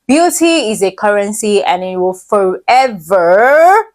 Beauty is a currency and it will forever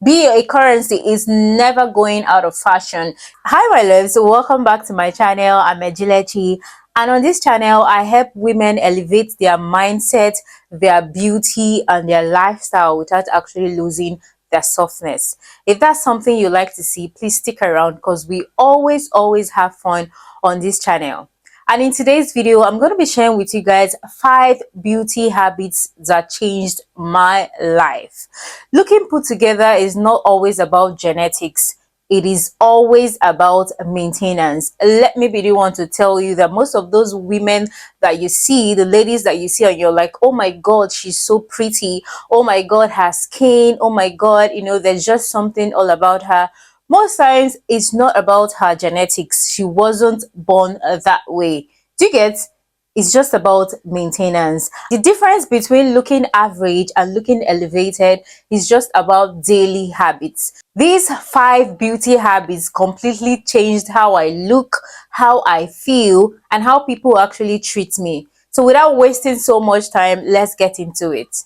be a currency. Is never going out of fashion. Hi my loves, welcome back to my channel. I'm Ejilechi, and on this channel I help women elevate their mindset, their beauty and their lifestyle without actually losing their softness. If that's something you like to see, please stick around because we always have fun on this channel. And in today's video, I'm going to be sharing with you guys 5 beauty habits that changed my life. Looking put together is not always about genetics. It is always about maintenance. Let me be the one to tell you that most of those women that you see, the ladies that you see, and you're like, oh my God, she's so pretty. Oh my God, her skin. Oh my God, there's just something all about her. Most times it's not about her genetics. She wasn't born that way. Do you get? It's just about maintenance. The difference between looking average and looking elevated is just about daily habits. These 5 beauty habits completely changed how I look, how I feel, and how people actually treat me. So without wasting so much time, let's get into it.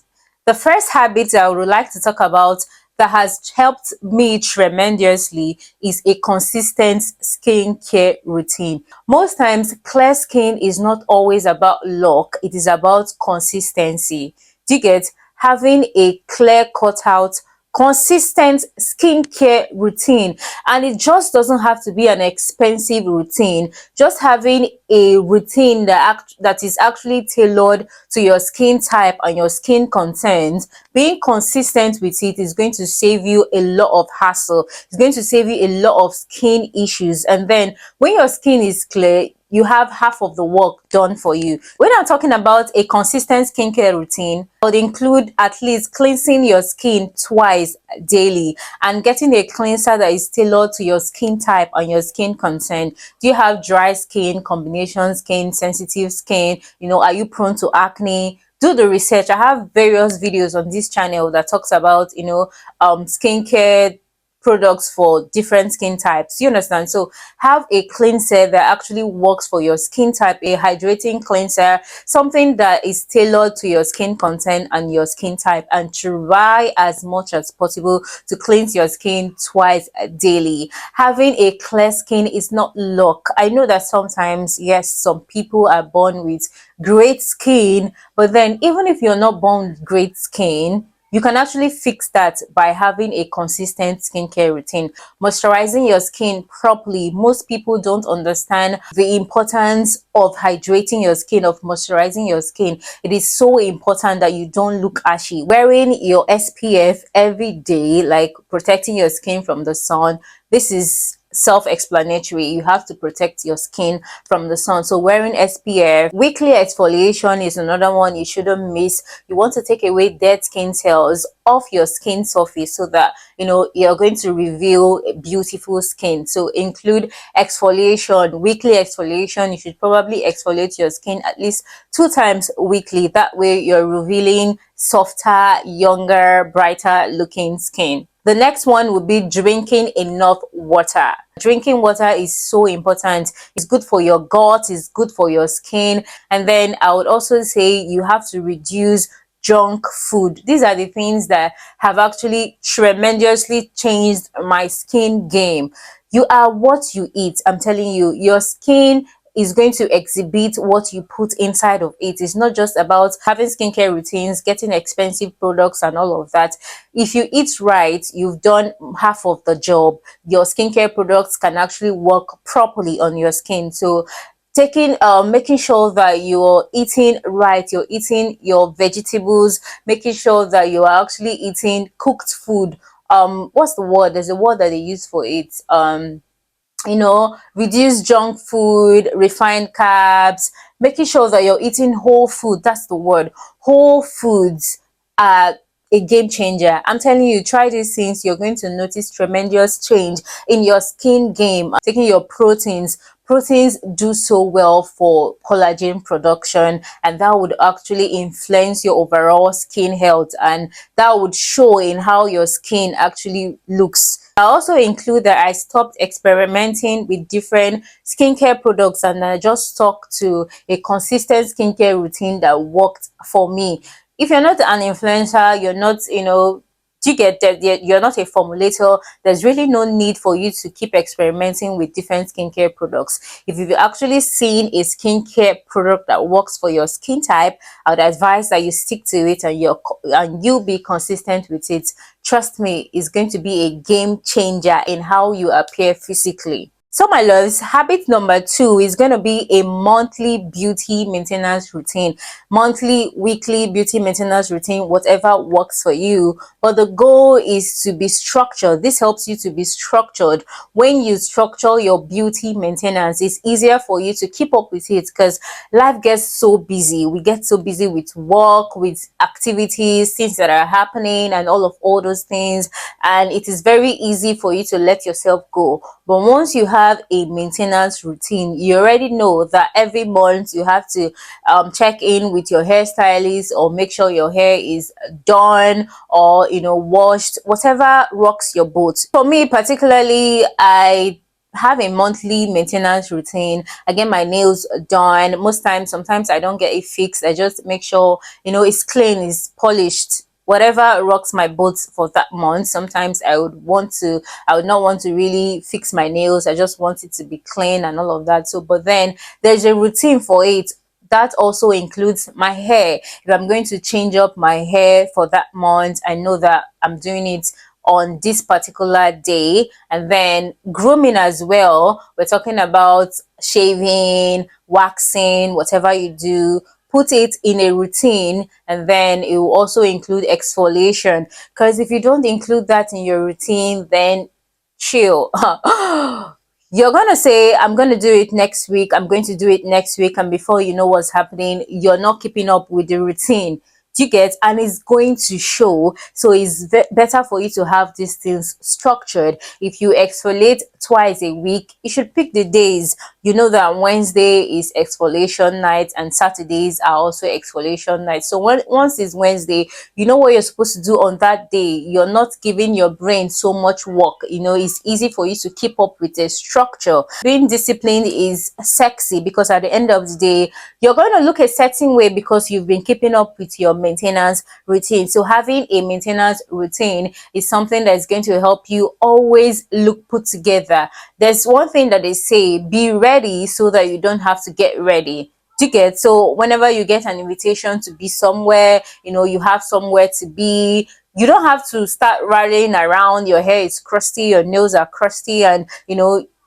The first habit I would like to talk about that has helped me tremendously is a consistent skincare routine. Most times, clear skin is not always about luck, it is about consistency. Do you get? Having a clear cut out consistent skincare routine, and it just doesn't have to be an expensive routine. Just having a routine that is actually tailored to your skin type and your skin concerns, being consistent with it is going to save you a lot of hassle. It's going to save you a lot of skin issues, and then when your skin is clear, you have half of the work done for you. When I'm talking about a consistent skincare routine, it would include at least cleansing your skin twice daily and getting a cleanser that is tailored to your skin type and your skin concern. Do you have dry skin, combination skin, sensitive skin? Are you prone to acne? Do the research. I have various videos on this channel that talks about skincare products for different skin types. You understand? So have a cleanser that actually works for your skin type, a hydrating cleanser, something that is tailored to your skin content and your skin type, and try as much as possible to cleanse your skin twice daily. Having a clear skin is not luck. I know that sometimes, yes, some people are born with great skin, but then even if you're not born with great skin, you can actually fix that by having a consistent skincare routine. Moisturizing your skin properly. Most people don't understand the importance of hydrating your skin, of moisturizing your skin. It is so important that you don't look ashy. Wearing your SPF every day, like protecting your skin from the sun, this is self-explanatory. You have to protect your skin from the sun. So wearing SPF, weekly exfoliation is another one you shouldn't miss. You want to take away dead skin cells off your skin surface so that you're going to reveal beautiful skin. So include exfoliation, weekly exfoliation. You should probably exfoliate your skin at least 2 times weekly. That way you're revealing softer, younger, brighter looking skin. The next one would be drinking enough water. Drinking water is so important. It's good for your gut, it's good for your skin. And then I would also say you have to reduce junk food. These are the things that have actually tremendously changed my skin game. You are what you eat. I'm telling you, your skin is going to exhibit what you put inside of it. It's not just about having skincare routines, getting expensive products and all of that. If you eat right, you've done half of the job. Your skincare products can actually work properly on your skin. So making sure that you're eating right, you're eating your vegetables, making sure that you are actually eating cooked food. What's the word? There's a word that they use for it. Reduce junk food, refined carbs, making sure that you're eating whole food. That's the word. Whole foods are a game changer. I'm telling you, try these things. You're going to notice tremendous change in your skin game. Taking your proteins. Proteins do so well for collagen production, and that would actually influence your overall skin health, and that would show in how your skin actually looks. I also include that I stopped experimenting with different skincare products and I just stuck to a consistent skincare routine that worked for me. If you're not an influencer, you're not, do you get that you're not a formulator, there's really no need for you to keep experimenting with different skincare products. If you've actually seen a skincare product that works for your skin type, I would advise that you stick to it and you'll be consistent with it. Trust me, it's going to be a game changer in how you appear physically. So my loves, habit number 2 is going to be a monthly beauty maintenance routine. Monthly, weekly beauty maintenance routine, whatever works for you. But the goal is to be structured. This helps you to be structured. When you structure your beauty maintenance, it's easier for you to keep up with it because life gets so busy. We get so busy with work, with activities, things that are happening, and all those things. And it is very easy for you to let yourself go. But once you have a maintenance routine, you already know that every month you have to check in with your hairstylist or make sure your hair is done or washed, whatever rocks your boat. For me particularly, I have a monthly maintenance routine. I get my nails done most times. Sometimes I don't get it fixed. I just make sure it's clean, it's polished, whatever rocks my boat for that month. Sometimes I would not want to really fix my nails. I just want it to be clean and all of that. So but then there's a routine for it. That also includes my hair. If I'm going to change up my hair for that month, I know that I'm doing it on this particular day. And then grooming as well. We're talking about shaving, waxing, whatever you do, put it in a routine. And then it will also include exfoliation, because if you don't include that in your routine, then chill. You're gonna say, I'm gonna do it next week, I'm going to do it next week, and before you know what's happening, you're not keeping up with the routine. Do you get? And it's going to show. So it's better for you to have these things structured. If you exfoliate twice a week, you should pick the days. You know that Wednesday is exfoliation night and Saturdays are also exfoliation night. So once it's Wednesday, you know what you're supposed to do on that day. You're not giving your brain so much work. It's easy for you to keep up with a structure. Being disciplined is sexy because at the end of the day, you're going to look a certain way because you've been keeping up with your maintenance routine. So having a maintenance routine is something that's going to help you always look put together. There's one thing that they say, be ready so that you don't have to get ready. Do you get? So whenever you get an invitation to be somewhere, you have somewhere to be, you don't have to start rallying around. Your hair is crusty, your nails are crusty, and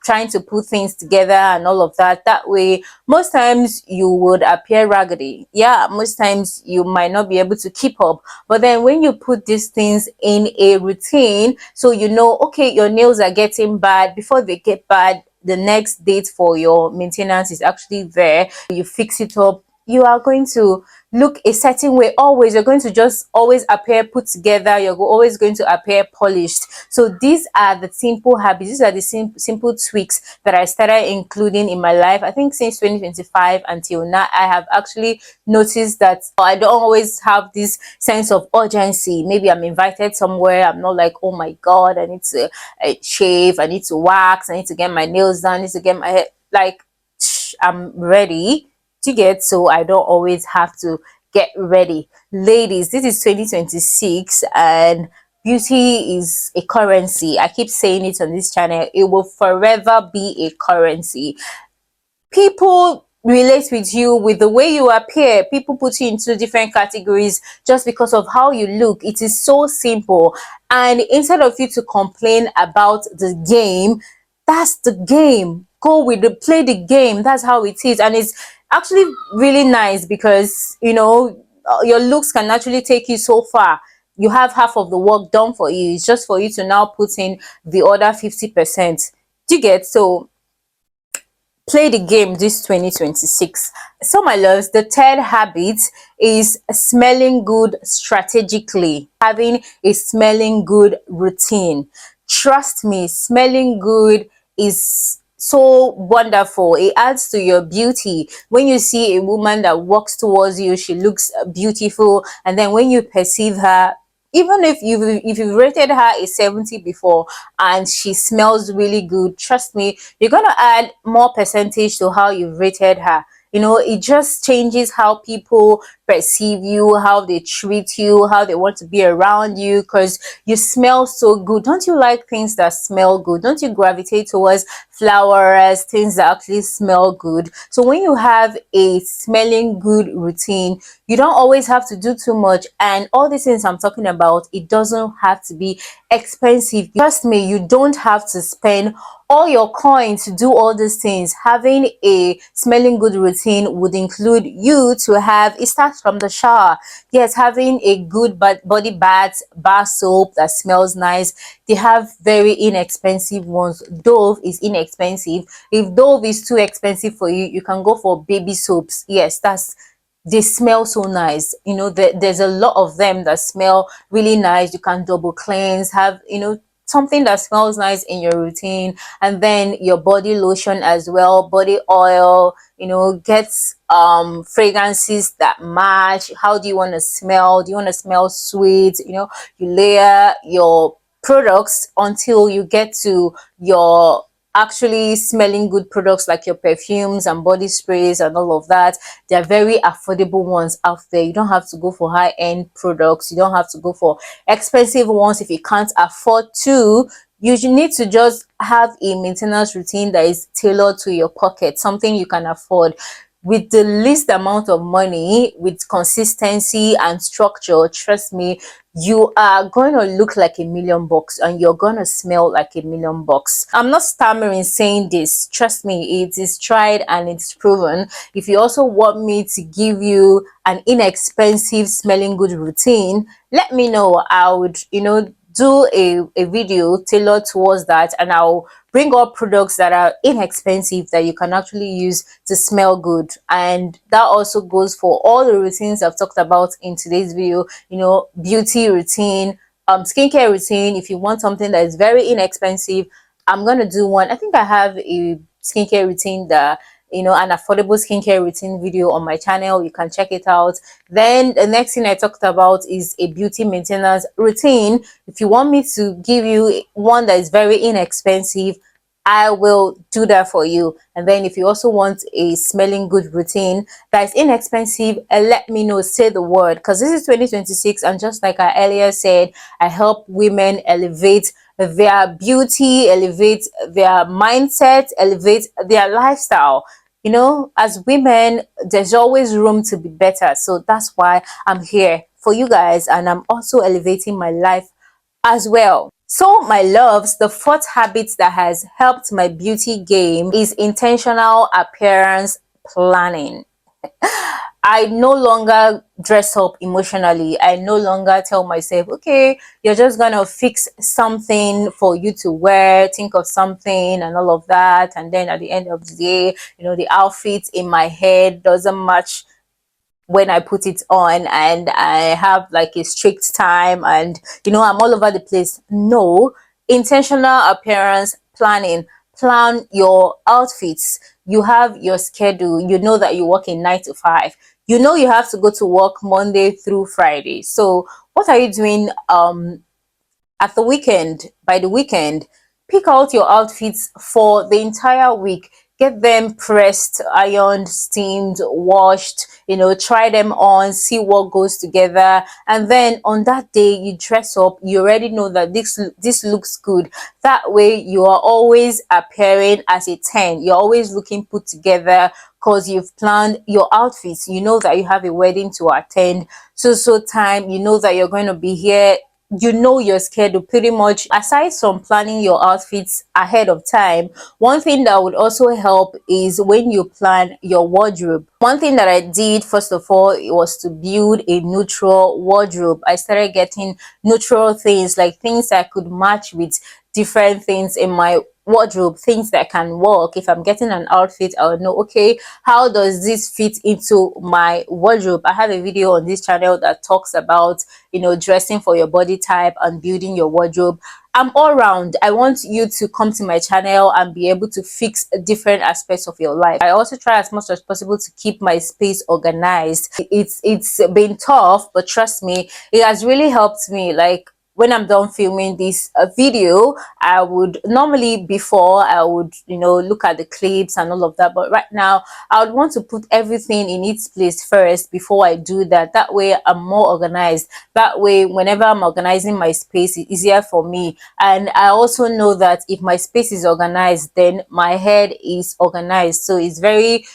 trying to put things together and all of that. That way, most times you would appear raggedy. Yeah, most times you might not be able to keep up. But then when you put these things in a routine, so okay, your nails are getting bad, before they get bad, the next date for your maintenance is actually there. You fix it up, you are going to look a certain way always. You're going to just always appear put together. You're always going to appear polished. So these are the simple habits. These are the simple tweaks that I started including in my life. I think since 2025 until now, I have actually noticed that I don't always have this sense of urgency. Maybe I'm invited somewhere, I'm not like, oh my god, I need to shave, I need to wax, I need to get my nails done, I need to get my hair, like, I'm ready to get. So I don't always have to get ready. Ladies, this is 2026 and beauty is a currency. I keep saying it on this channel, it will forever be a currency. People relate with you with the way you appear. People put you into different categories just because of how you look. It is so simple. And instead of you to complain about the game, that's the game. Go with play the game. That's how it is. And it's actually really nice because your looks can actually take you so far. You have half of the work done for you. It's just for you to now put in the other 50%. Do you get? So play the game this 2026. So my loves, the third habit is smelling good strategically, having a smelling good routine. Trust me, smelling good is so wonderful. It adds to your beauty. When you see a woman that walks towards you, she looks beautiful, and then when you perceive her, even if you've rated her a 70 before and she smells really good, trust me, you're gonna add more percentage to how you've rated her. You know, it just changes how people perceive you, how they treat you, how they want to be around you, because you smell so good. Don't you like things that smell good? Don't you gravitate towards flowers, things that actually smell good? So when you have a smelling good routine, you don't always have to do too much. And all these things I'm talking about, it doesn't have to be expensive. Trust me, you don't have to spend all your coins to do all these things. Having a smelling good routine would include you to have, it starts from the shower. Yes, having a good body bath, bar soap that smells nice. They have very inexpensive ones. Dove is inexpensive. If Dove is too expensive for you, you can go for baby soaps. Yes, they smell so nice. You know, there's a lot of them that smell really nice. You can double cleanse, have, you know, something that smells nice in your routine. And then your body lotion as well, body oil, you know, gets fragrances that match. How do you want to smell? Do you want to smell sweet? You know, you layer your products until you get to your actually smelling good products, like your perfumes and body sprays and all of that. They're very affordable ones out there. You don't have to go for high-end products. You don't have to go for expensive ones if you can't afford to. You need to just have a maintenance routine that is tailored to your pocket, something you can afford. With the least amount of money, with consistency and structure, trust me, you are going to look like $1,000,000 and you're going to smell like $1,000,000. I'm not stammering saying this. Trust me, it is tried and it's proven. If you also want me to give you an inexpensive smelling good routine, let me know. I would, you know, do a video tailored towards that, and I'll bring up products that are inexpensive that you can actually use to smell good. And that also goes for all the routines I've talked about in today's video. You know, beauty routine, skincare routine. If you want something that is very inexpensive, I'm gonna do one. I think I have a skincare routine that, you know, an affordable skincare routine video on my channel. You can check it out. Then the next thing I talked about is a beauty maintenance routine. If you want me to give you one that is very inexpensive, I will do that for you. And then if you also want a smelling good routine that is inexpensive, let me know. Say the word, because this is 2026, and just like I earlier said, I help women elevate their beauty, elevate their mindset, elevate their lifestyle. You know, as women, there's always room to be better. So that's why I'm here for you guys, and I'm also elevating my life as well. So my loves, the fourth habit that has helped my beauty game is intentional appearance planning. I no longer dress up emotionally. I no longer tell myself, okay, you're just gonna fix something for you to wear, think of something and all of that. And then at the end of the day, you know, the outfit in my head doesn't match when I put it on, and I have like a strict time, and you know, I'm all over the place. No, intentional appearance planning. Plan your outfits. You have your schedule. You know that you work in 9 to 5. You know you have to go to work Monday through Friday. So what are you doing at the weekend? By the weekend, pick out your outfits for the entire week. Get them pressed, ironed, steamed, washed, you know, try them on, see what goes together. And then on that day you dress up, you already know that this looks good. That way you are always appearing as a 10. You're always looking put together because you've planned your outfits. You know that you have a wedding to attend so time. You know that you're going to be here. You know your schedule pretty much. Aside from planning your outfits ahead of time, one thing that would also help is when you plan your wardrobe. One thing that I did first of all, it was to build a neutral wardrobe. I started getting neutral things, like things I could match with different things in my wardrobe, things that can work. If I'm getting an outfit, I'll know, okay, how does this fit into my wardrobe? I have a video on this channel that talks about, you know, dressing for your body type and building your wardrobe. I'm all round. I want you to come to my channel and be able to fix different aspects of your life. I also try as much as possible to keep my space organized. It's been tough, but trust me, it has really helped me. Like, when I'm done filming this video, I would normally, before I would, you know, look at the clips and all of that, but right now I would want to put everything in its place first before I do that. That way I'm more organized. That way, whenever I'm organizing my space, it's easier for me. And I also know that if my space is organized, then my head is organized. So it's very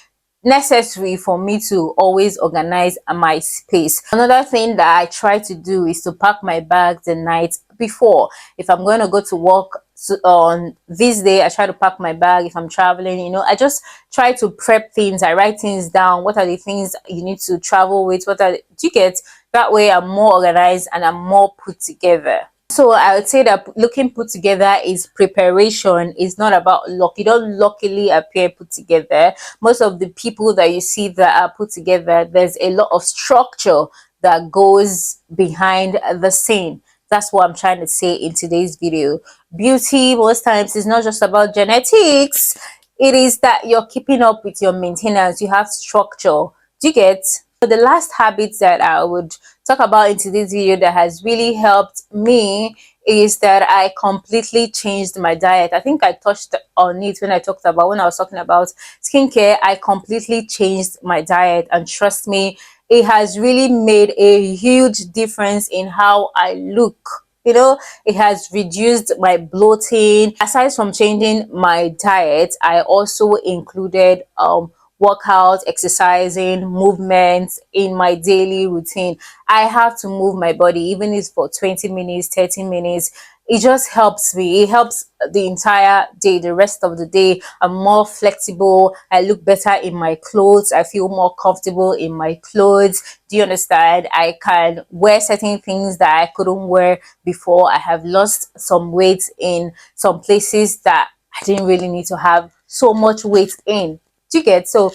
necessary for me to always organize my space. Another thing that I try to do is to pack my bag the night before. If I'm going to go to work on this day, I try to pack my bag. If I'm traveling, you know, I just try to prep things. I write things down. What are the things you need to travel with? What are, do you get? That way I'm more organized and I'm more put together. So I would say that looking put together is preparation. It's not about luck. You don't luckily appear put together. Most of the people that you see that are put together, there's a lot of structure that goes behind the scene. That's what I'm trying to say in today's video. Beauty most times is not just about genetics. It is that you're keeping up with your maintenance. You have structure. Do you get? So the last habit that I would talk about in today's video that has really helped me is that I completely changed my diet. I think I touched on it when I was talking about skincare. I completely changed my diet, and trust me, it has really made a huge difference in how I look. You know, it has reduced my bloating. Aside from changing my diet, I also included workouts, exercising, movements in my daily routine. I have to move my body, even if it's for 20 minutes, 30 minutes. It just helps me. It helps the entire day, the rest of the day. I'm more flexible. I look better in my clothes. I feel more comfortable in my clothes. Do you understand? I can wear certain things that I couldn't wear before. I have lost some weight in some places that I didn't really need to have so much weight in. Do you get? So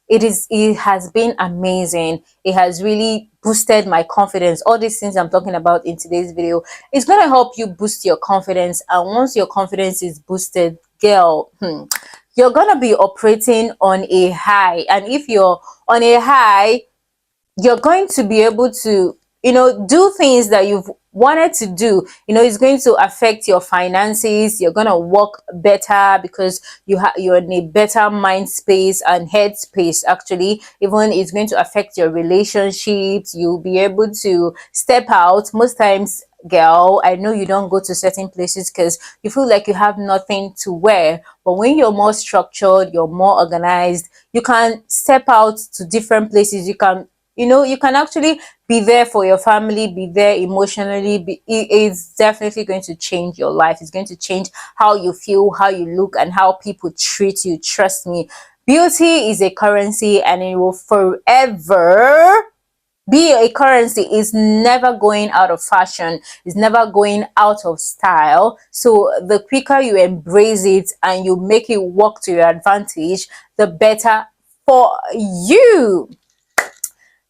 it has been amazing. It has really boosted my confidence. All these things I'm talking about in today's video is going to help you boost your confidence. And once your confidence is boosted, girl, you're going to be operating on a high. And if you're on a high, you're going to be able to, you know, do things that you've wanted to do. You know, it's going to affect your finances. You're going to work better because you're in a better mind space and head space. Actually, even it's going to affect your relationships. You'll be able to step out. Most times, girl, I know you don't go to certain places because you feel like you have nothing to wear, but when you're more structured, you're more organized, you can step out to different places. You can, you know, you can actually be there for your family, be there emotionally. It's definitely going to change your life. It's going to change how you feel, how you look, and how people treat you. Trust me, beauty is a currency and it will forever be a currency. Is never going out of fashion, is never going out of style. So the quicker you embrace it and you make it work to your advantage, the better for you.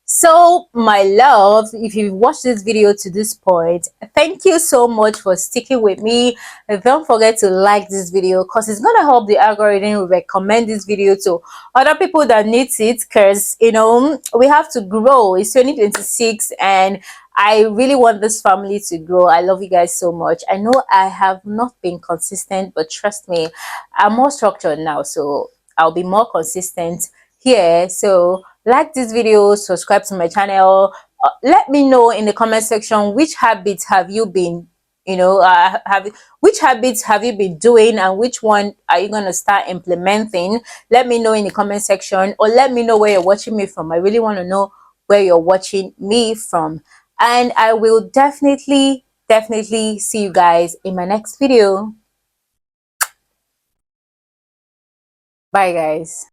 So my love, if you've watched this video to this point, thank you so much for sticking with me. And don't forget to like this video because it's going to help the algorithm recommend this video to other people that needs it, because, you know, we have to grow. It's 2026 and I really want this family to grow. I love you guys so much. I know I have not been consistent, but trust me, I'm more structured now, so I'll be more consistent here. So like this video, subscribe to my channel. Let me know in the comment section which habits have you been, you know, which habits have you been doing and which one are you going to start implementing. Let me know in the comment section, or let me know where you're watching me from. I really want to know where you're watching me from, and I will definitely see you guys in my next video. Bye guys.